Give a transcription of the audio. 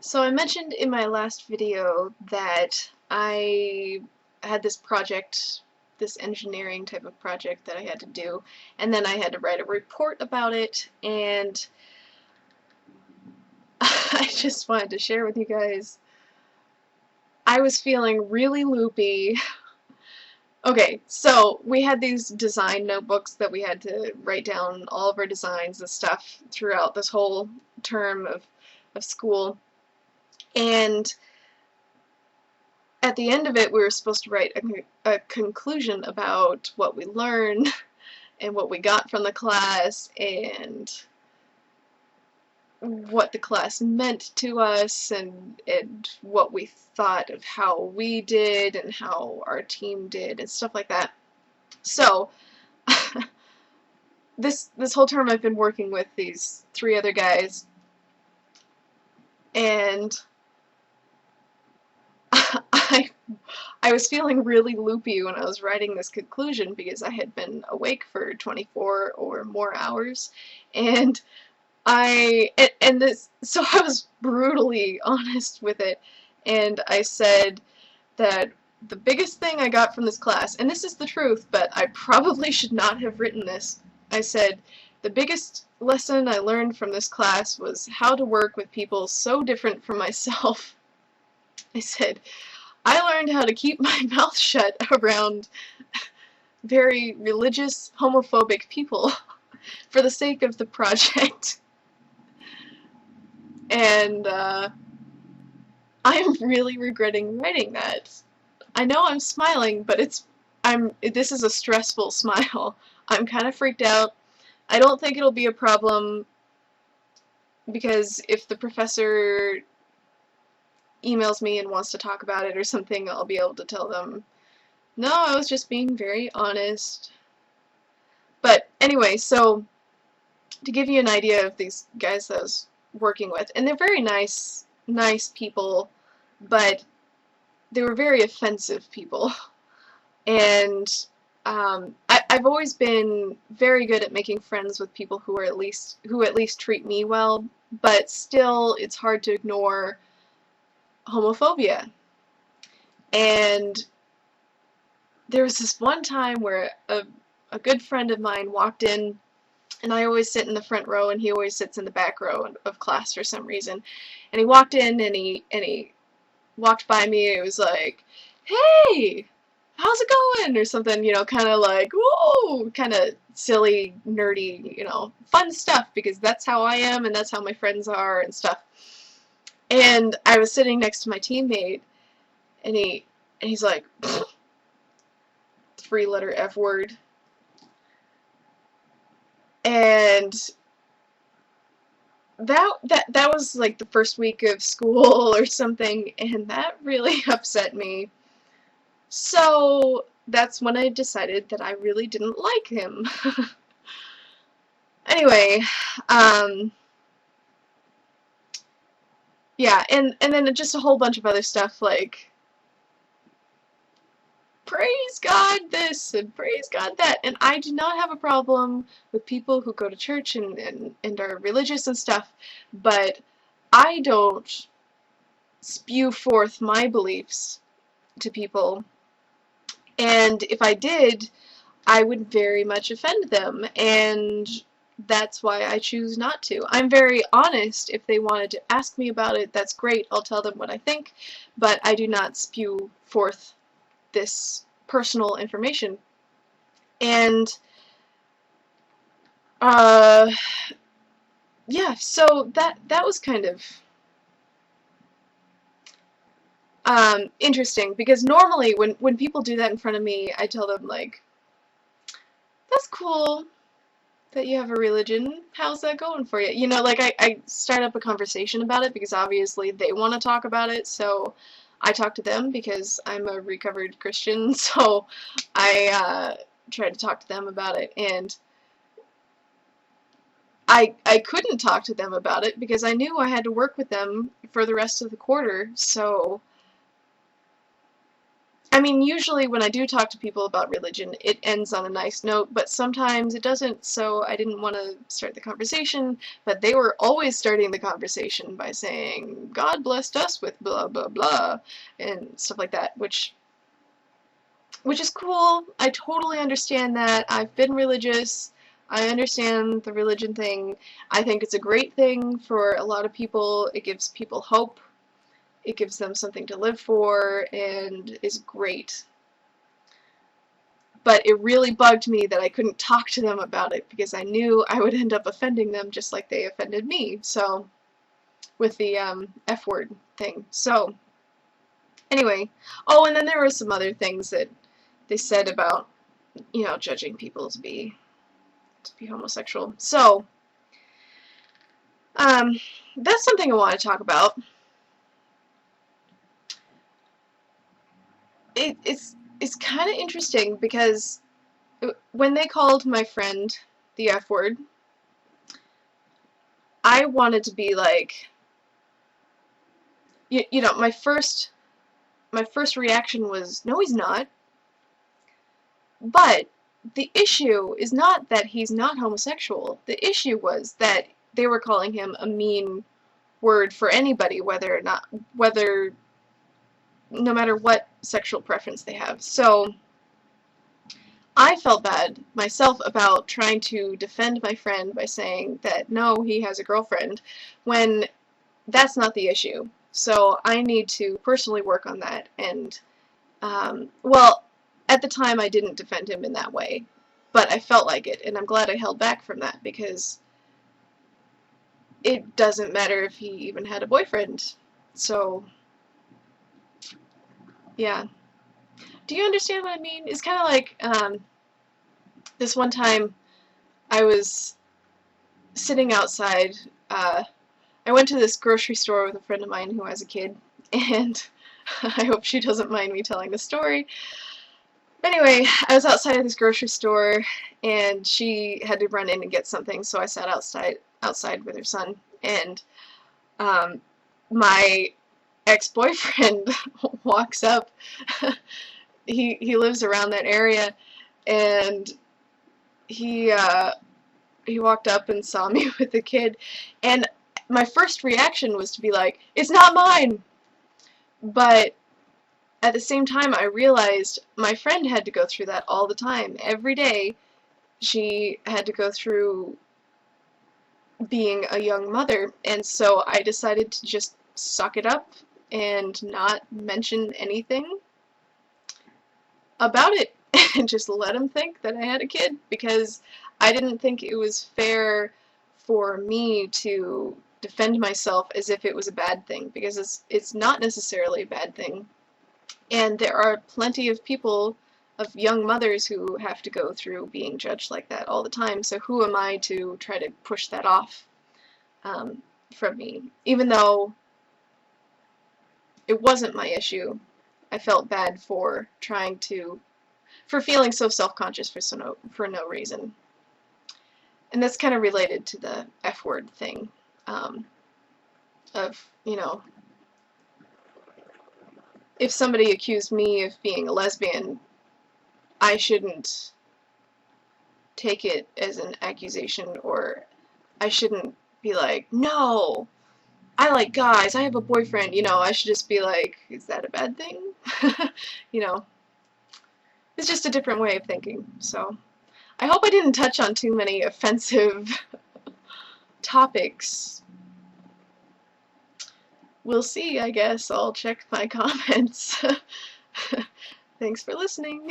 So I mentioned in my last video that I had this project, this engineering type of project that I had to do, and then I had to write a report about it, and I just wanted to share with you guys. I was feeling really loopy. Okay, so we had these design notebooks that we had to write down all of our designs and stuff throughout this whole term of school, and at the end of it, we were supposed to write a conclusion about what we learned and what we got from the class and what the class meant to us and what we thought of how we did and how our team did and stuff like that. So this whole term I've been working with these three other guys, and I I was feeling really loopy when I was writing this conclusion because I had been awake for 24 or more hours, and so I was brutally honest with it, and I said that the biggest thing I got from this class, and this is the truth, but I probably should not have written this. I said the biggest lesson I learned from this class was how to work with people so different from myself. I said I learned how to keep my mouth shut around very religious, homophobic people for the sake of the project. And I'm really regretting writing that. I know I'm smiling, but this is a stressful smile. I'm kind of freaked out. I don't think it'll be a problem because if the professor emails me and wants to talk about it or something, I'll be able to tell them, no, I was just being very honest. But anyway, so to give you an idea of these guys that I was working with, and they're very nice people, but they were very offensive people. And I've always been very good at making friends with people who at least treat me well, but still it's hard to ignore homophobia. And there was this one time where a good friend of mine walked in, and I always sit in the front row and he always sits in the back row of class for some reason. And he walked in and he walked by me and it was like, "Hey, how's it going?" or something, kind of like, whoa, kind of silly, nerdy, fun stuff because that's how I am and that's how my friends are and stuff. And I was sitting next to my teammate and he's like, three-letter F word. And that was like the first week of school or something, and that really upset me. So that's when I decided that I really didn't like him. Anyway, yeah, and then just a whole bunch of other stuff like praise God this and praise God that. And I do not have a problem with people who go to church and are religious and stuff, but I don't spew forth my beliefs to people. And if I did, I would very much offend them, and that's why I choose not to. I'm very honest. If they wanted to ask me about it, that's great. I'll tell them what I think, but I do not spew forth this personal information. And uh, yeah, so that was kind of interesting because normally when people do that in front of me, I tell them like, "That's cool that you have a religion. How's that going for you?" Like I start up a conversation about it because obviously they want to talk about it, so I talk to them because I'm a recovered Christian, so I try to talk to them about it, and I couldn't talk to them about it because I knew I had to work with them for the rest of the quarter, so I mean, usually when I do talk to people about religion, it ends on a nice note, but sometimes it doesn't, so I didn't want to start the conversation, but they were always starting the conversation by saying, God blessed us with blah blah blah, and stuff like that, which is cool. I totally understand that. I've been religious. I understand the religion thing. I think it's a great thing for a lot of people. It gives people hope. It gives them something to live for, and is great. But it really bugged me that I couldn't talk to them about it because I knew I would end up offending them just like they offended me. So, with the F word thing. So, anyway. Oh, and then there were some other things that they said about, you know, judging people to be homosexual. So, that's something I want to talk about. It's kind of interesting because when they called my friend the F word, I wanted to be like, you know, my first reaction was, no, he's not. But the issue is not that he's not homosexual. The issue was that they were calling him a mean word for anybody, no matter what sexual preference they have. So I felt bad myself about trying to defend my friend by saying that no, he has a girlfriend, when that's not the issue. So I need to personally work on that, and well, at the time I didn't defend him in that way, but I felt like it, and I'm glad I held back from that, because it doesn't matter if he even had a boyfriend. So, yeah. Do you understand what I mean? It's kind of like, this one time I was sitting outside, I went to this grocery store with a friend of mine who has a kid, and I hope she doesn't mind me telling the story. Anyway, I was outside of this grocery store, and she had to run in and get something, so I sat outside with her son, and my ex-boyfriend walks up. He lives around that area, and he walked up and saw me with the kid, and my first reaction was to be like, it's not mine! But at the same time, I realized my friend had to go through that all the time. Every day, she had to go through being a young mother, and so I decided to just suck it up and not mention anything about it, and just let him think that I had a kid, because I didn't think it was fair for me to defend myself as if it was a bad thing, because it's not necessarily a bad thing. And there are plenty of people, of young mothers, who have to go through being judged like that all the time, so who am I to try to push that off from me? Even though it wasn't my issue, I felt bad for feeling so self-conscious for no reason. And that's kind of related to the F word thing, of, you know, if somebody accused me of being a lesbian, I shouldn't take it as an accusation, or I shouldn't be like, no, I like guys, I have a boyfriend, you know, I should just be like, is that a bad thing? You know, it's just a different way of thinking. So, I hope I didn't touch on too many offensive topics. We'll see, I guess. I'll check my comments. Thanks for listening.